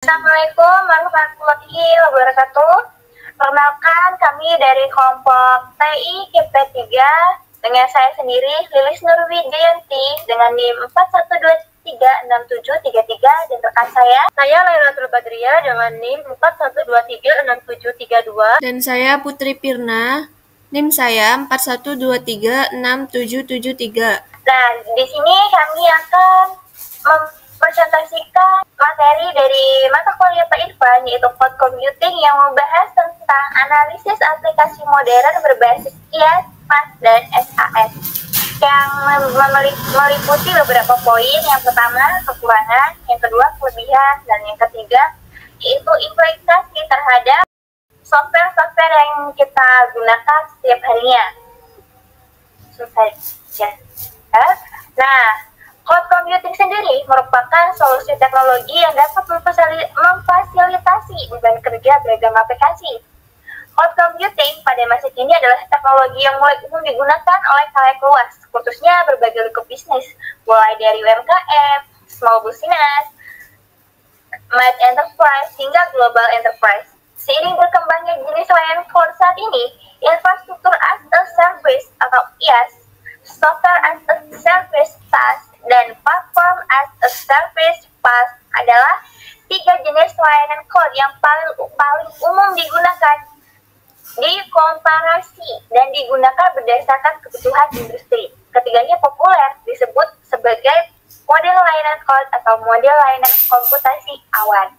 Assalamualaikum warahmatullahi wabarakatuh. Perkenalkan, kami dari kelompok TI KP3 dengan saya sendiri, Lilis Nurwijayanti dengan NIM 41236733 dan rekan saya Lailatul Badriah dengan NIM 41236732 dan saya Putri Pirna, NIM saya 41236773. Nah, di sini kami akan mempresentasikan materi dari mata kuliah Pak Irfan, yaitu Cloud Computing, yang membahas tentang analisis aplikasi modern berbasis IaaS, PaaS, dan SaaS, yang meliputi beberapa poin. Yang pertama, kekurangan, yang kedua, kelebihan, dan yang ketiga, yaitu implementasi terhadap software-software yang kita gunakan setiap harinya. Nah, cloud computing sendiri merupakan solusi teknologi yang dapat memfasilitasi beban kerja beragam aplikasi. Cloud computing pada masa kini adalah teknologi yang mulai umum digunakan oleh khalayak luas, khususnya berbagai lingkup bisnis, mulai dari UMKM, small business, mid enterprise, hingga global enterprise. Seiring berkembangnya jenis layanan cloud saat ini, infrastruktur as a service atau IaaS, software as a service SaaS, dan platform as a service PaaS adalah tiga jenis layanan cloud yang paling umum digunakan, dikomparasi, dan digunakan berdasarkan kebutuhan industri. Ketiganya populer disebut sebagai model layanan cloud atau model layanan komputasi awan.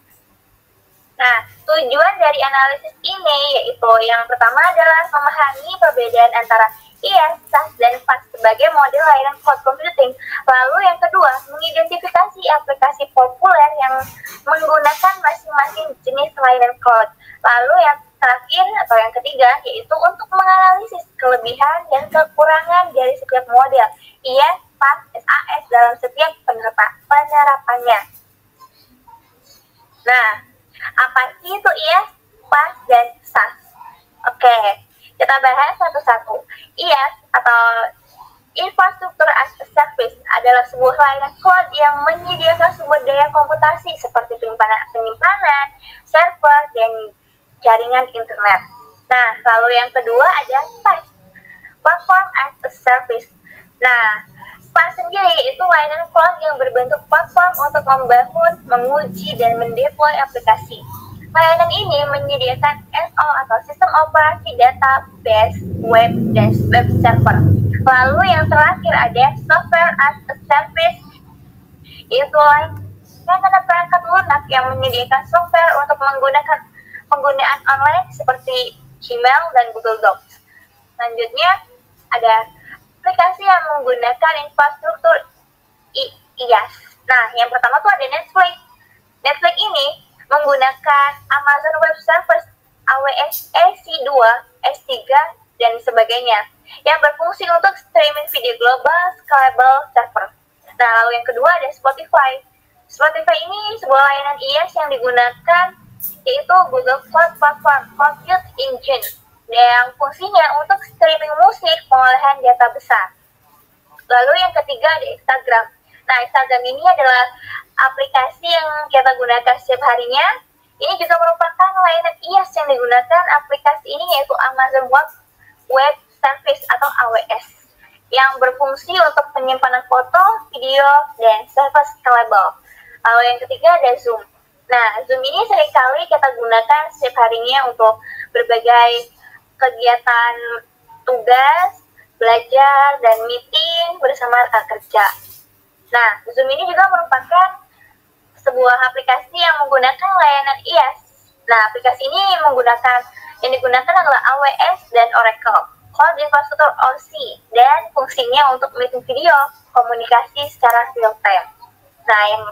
Nah, tujuan dari analisis ini yaitu yang pertama adalah memahami perbedaan antara IaaS, SaaS, dan PaaS sebagai model layanan cloud computing. Lalu yang kedua, mengidentifikasi aplikasi populer yang menggunakan masing-masing jenis layanan cloud. Lalu yang terakhir atau yang ketiga yaitu untuk menganalisis kelebihan dan kekurangan dari setiap model IaaS, PaaS, SaaS dalam setiap penerapannya. Nah, apa sih itu IaaS, PaaS, dan SaaS? Oke, kita bahas satu-satu. IaaS atau Infrastructure as a Service adalah sebuah layanan cloud yang menyediakan sumber daya komputasi seperti penyimpanan, server, dan jaringan internet. Nah, lalu yang kedua ada PaaS, Platform as a Service. Nah, PaaS sendiri itu layanan cloud yang berbentuk platform untuk membangun, menguji, dan mendeploy aplikasi. Layanan ini menyediakan SO atau sistem operasi database, web, dan web server. Lalu yang terakhir ada Software as a Service, yaitu layanan perangkat lunak yang menyediakan software untuk menggunakan penggunaan online seperti Gmail dan Google Docs. Selanjutnya ada aplikasi yang menggunakan infrastruktur IaaS. Nah, yang pertama tuh ada Netflix. Netflix ini menggunakan Amazon Web Services, AWS, EC2, S3, dan sebagainya, yang berfungsi untuk streaming video global, scalable server. Nah, lalu yang kedua ada Spotify. Spotify ini sebuah layanan IaaS yang digunakan, yaitu Google Cloud Platform Compute Engine, yang fungsinya untuk streaming musik, pengolahan data besar. Lalu yang ketiga ada Instagram. Nah, Instagram ini adalah aplikasi yang kita gunakan setiap harinya. Ini juga merupakan layanan IaaS yang digunakan. Aplikasi ini yaitu Amazon Web Service atau AWS, yang berfungsi untuk penyimpanan foto, video, dan server scalable. Lalu yang ketiga ada Zoom. Nah, Zoom ini seringkali kita gunakan setiap harinya untuk berbagai kegiatan tugas, belajar, dan meeting bersama rekan kerja. Nah, Zoom ini juga merupakan sebuah aplikasi yang menggunakan layanan IaaS. Nah, aplikasi ini yang digunakan adalah AWS dan Oracle Cloud Infrastructure OC, dan fungsinya untuk meeting video, komunikasi secara real time. Nah, yang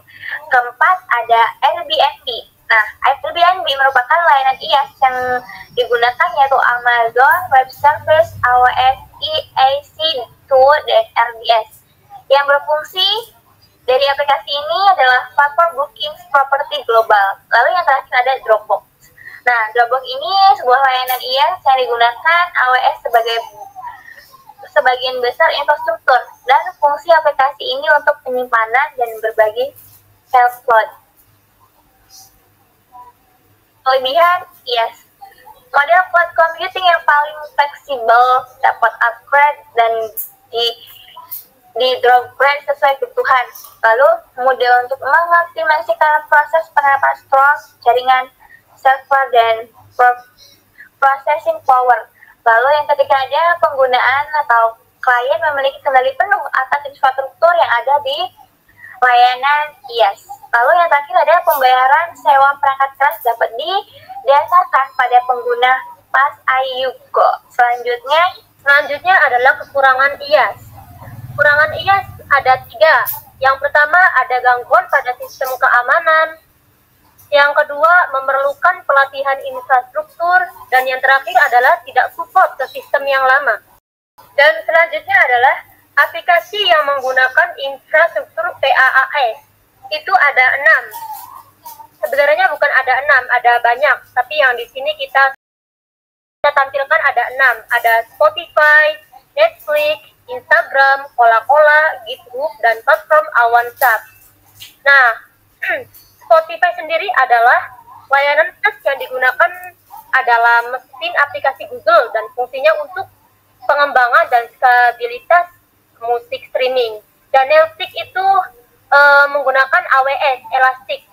keempat ada Airbnb. Nah, Airbnb merupakan layanan IaaS yang digunakan yaitu Amazon Web Service, AWS, EC2, dan RDS. Yang berfungsi dari aplikasi ini adalah platform booking property global. Lalu yang terakhir ada Dropbox. Nah, Dropbox ini sebuah layanan IaaS yang digunakan AWS sebagian besar infrastruktur, dan fungsi aplikasi ini untuk penyimpanan dan berbagi file cloud. Kelebihan, yes. Model cloud computing yang paling fleksibel, dapat upgrade dan di downgrade sesuai kebutuhan. Lalu mudah untuk mengoptimasikan proses penerapan storage, jaringan, server, dan processing power. Lalu yang ketiga ada penggunaan atau klien memiliki kendali penuh atas infrastruktur yang ada di layanan IaaS. Lalu yang terakhir ada pembayaran sewa perangkat keras dapat didasarkan pada pengguna PaaS Ayugo. Selanjutnya adalah kekurangan IaaS. Kekurangan IaaS ada 3. Yang pertama ada gangguan pada sistem keamanan. Yang kedua memerlukan pelatihan infrastruktur. Dan yang terakhir adalah tidak support ke sistem yang lama. Dan selanjutnya adalah aplikasi yang menggunakan infrastruktur PaaS. Itu ada 6. Sebenarnya bukan ada 6, ada banyak. Tapi yang di sini kita tampilkan ada 6. Ada Spotify, Netflix, Instagram, Coca-Cola, GitHub, dan platform Awansap. Nah, Spotify sendiri adalah layanan PaaS yang digunakan adalah mesin aplikasi Google dan fungsinya untuk pengembangan dan stabilitas musik streaming. Dan Netflix itu menggunakan AWS, Elastic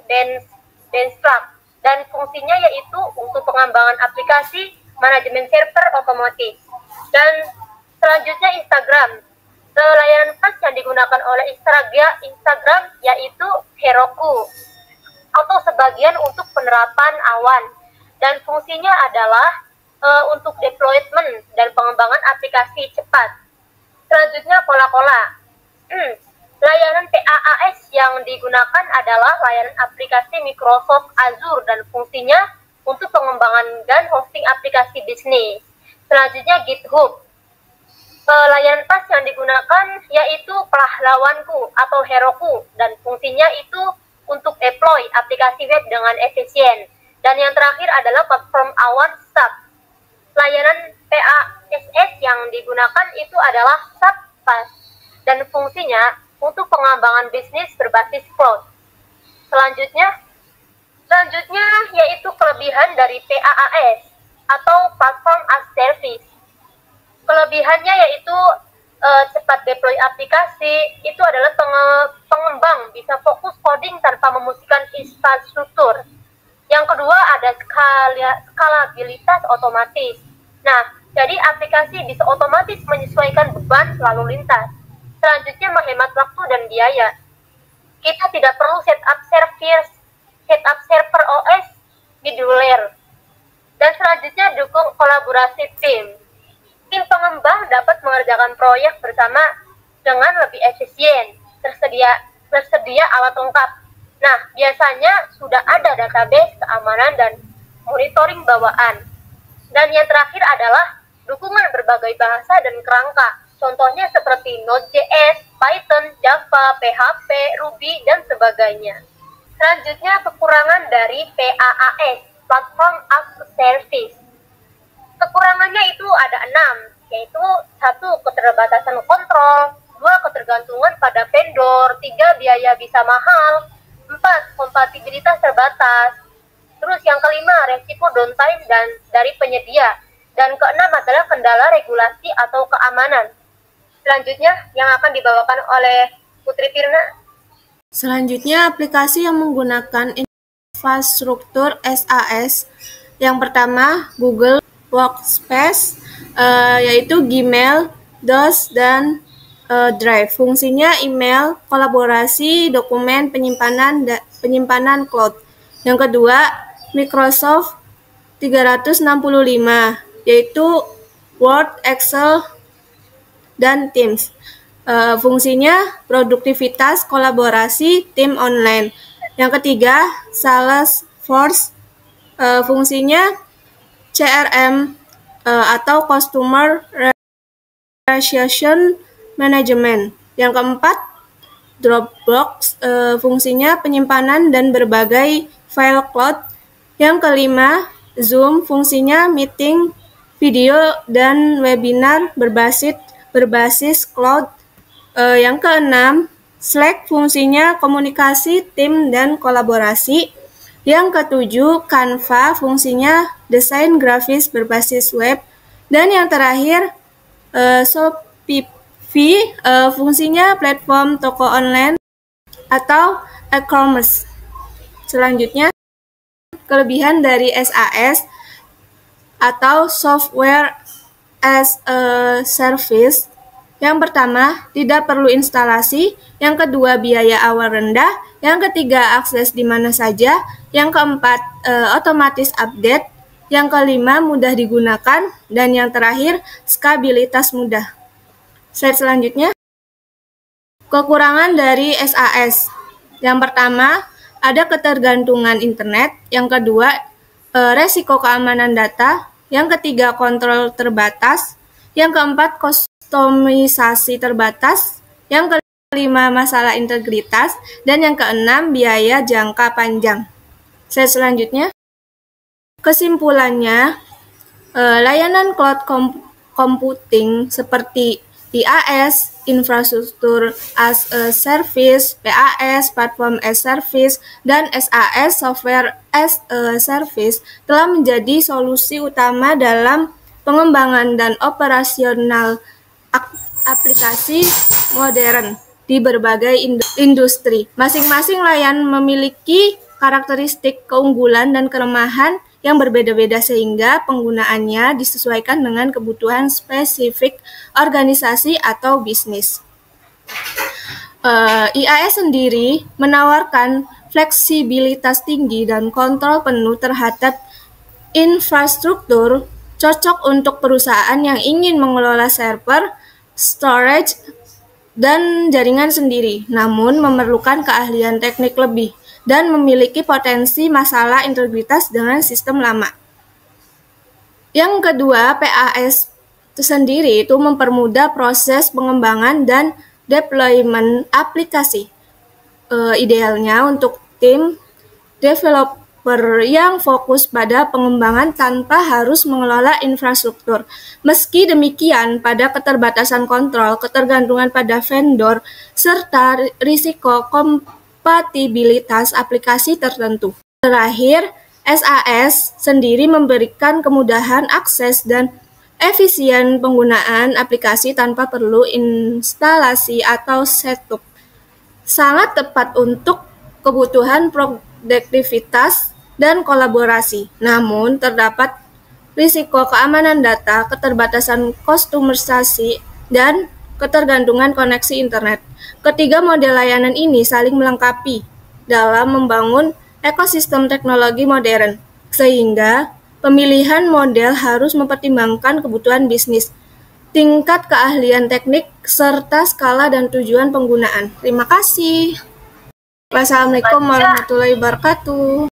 Beanstalk, dan fungsinya yaitu untuk pengembangan aplikasi manajemen server otomatis. Dan selanjutnya Instagram. Layanan PaaS yang digunakan oleh Instagram yaitu Heroku atau sebagian untuk penerapan awan. Dan fungsinya adalah untuk deployment dan pengembangan aplikasi cepat. Selanjutnya Coca-Cola. Layanan PaaS yang digunakan adalah layanan aplikasi Microsoft Azure dan fungsinya untuk pengembangan dan hosting aplikasi bisnis. Selanjutnya GitHub. Layanan PaaS yang digunakan yaitu Pahlawanku atau Heroku dan fungsinya itu untuk deploy aplikasi web dengan efisien. Dan yang terakhir adalah platform Awansap. Layanan PaaS yang digunakan itu adalah SAP PaaS dan fungsinya untuk pengembangan bisnis berbasis cloud. Selanjutnya yaitu kelebihan dari PaaS atau platform as service. Kelebihannya yaitu cepat deploy aplikasi, itu adalah pengembang bisa fokus coding tanpa memusingkan infrastruktur. Yang kedua ada skalabilitas otomatis. Nah, jadi aplikasi bisa otomatis menyesuaikan beban lalu lintas. Selanjutnya menghemat waktu dan biaya. Kita tidak perlu setup server OS middleware. Dan selanjutnya dukung kolaborasi tim. Tim pengembang dapat mengerjakan proyek bersama dengan lebih efisien. Tersedia alat lengkap. Nah, biasanya sudah ada database keamanan dan monitoring bawaan. Dan yang terakhir adalah dukungan berbagai bahasa dan kerangka. Contohnya seperti Node.js, Python, Java, PHP, Ruby, dan sebagainya. Selanjutnya kekurangan dari PaaS, Platform as a Service. Kekurangannya itu ada 6, yaitu 1. Keterbatasan kontrol, 2. Ketergantungan pada vendor, 3. Biaya bisa mahal, 4. Kompatibilitas terbatas, terus yang kelima resiko downtime dan dari penyedia, dan keenam adalah kendala regulasi atau keamanan. Selanjutnya yang akan dibawakan oleh Putri Pirna. Selanjutnya aplikasi yang menggunakan infrastruktur SaaS. Yang pertama Google Workspace, yaitu Gmail, DOS, dan Drive. Fungsinya email, kolaborasi, dokumen, penyimpanan cloud. Yang kedua Microsoft 365, yaitu Word, Excel, dan Teams. Fungsinya produktivitas, kolaborasi, tim online. Yang ketiga Salesforce, fungsinya CRM atau Customer Relationship Management. Yang keempat Dropbox, fungsinya penyimpanan dan berbagai file cloud. Yang kelima Zoom, fungsinya meeting, video, dan webinar berbasis cloud. Yang keenam Slack, fungsinya komunikasi tim dan kolaborasi. Yang ketujuh, Canva, fungsinya desain grafis berbasis web. Dan yang terakhir, Shopify, fungsinya platform toko online atau e-commerce. Selanjutnya, kelebihan dari SAS atau Software as a Service. Yang pertama, tidak perlu instalasi. Yang kedua, biaya awal rendah. Yang ketiga, akses di mana saja. Yang keempat, otomatis update. Yang kelima, mudah digunakan. Dan yang terakhir, skabilitas mudah. Slide selanjutnya. Kekurangan dari SAS. Yang pertama, ada ketergantungan internet. Yang kedua, resiko keamanan data. Yang ketiga, kontrol terbatas. Yang keempat, kustomisasi terbatas. Yang kelima, masalah integritas. Dan yang keenam, biaya jangka panjang. Slide selanjutnya. Kesimpulannya, layanan cloud computing seperti IaaS, infrastruktur as a service, PaaS, platform as service, dan SAS, software as a service, telah menjadi solusi utama dalam pengembangan dan operasional aplikasi modern di berbagai industri. Masing-masing layanan memiliki karakteristik keunggulan dan kelemahan yang berbeda-beda sehingga penggunaannya disesuaikan dengan kebutuhan spesifik organisasi atau bisnis. IaaS sendiri menawarkan fleksibilitas tinggi dan kontrol penuh terhadap infrastruktur, cocok untuk perusahaan yang ingin mengelola server, storage, dan jaringan sendiri, namun memerlukan keahlian teknik lebih dan memiliki potensi masalah integritas dengan sistem lama. Yang kedua, PaaS itu sendiri itu mempermudah proses pengembangan dan deployment aplikasi. Idealnya untuk tim developer yang fokus pada pengembangan tanpa harus mengelola infrastruktur. Meski demikian, pada keterbatasan kontrol, ketergantungan pada vendor, serta risiko kompatibilitas aplikasi tertentu. Terakhir, SAS sendiri memberikan kemudahan akses dan efisien penggunaan aplikasi tanpa perlu instalasi atau setup. Sangat tepat untuk kebutuhan produktivitas dan kolaborasi. Namun, terdapat risiko keamanan data, keterbatasan kustomisasi, dan ketergantungan koneksi internet. Ketiga model layanan ini saling melengkapi dalam membangun ekosistem teknologi modern, sehingga pemilihan model harus mempertimbangkan kebutuhan bisnis, tingkat keahlian teknik, serta skala dan tujuan penggunaan. Terima kasih. Wassalamualaikum warahmatullahi wabarakatuh.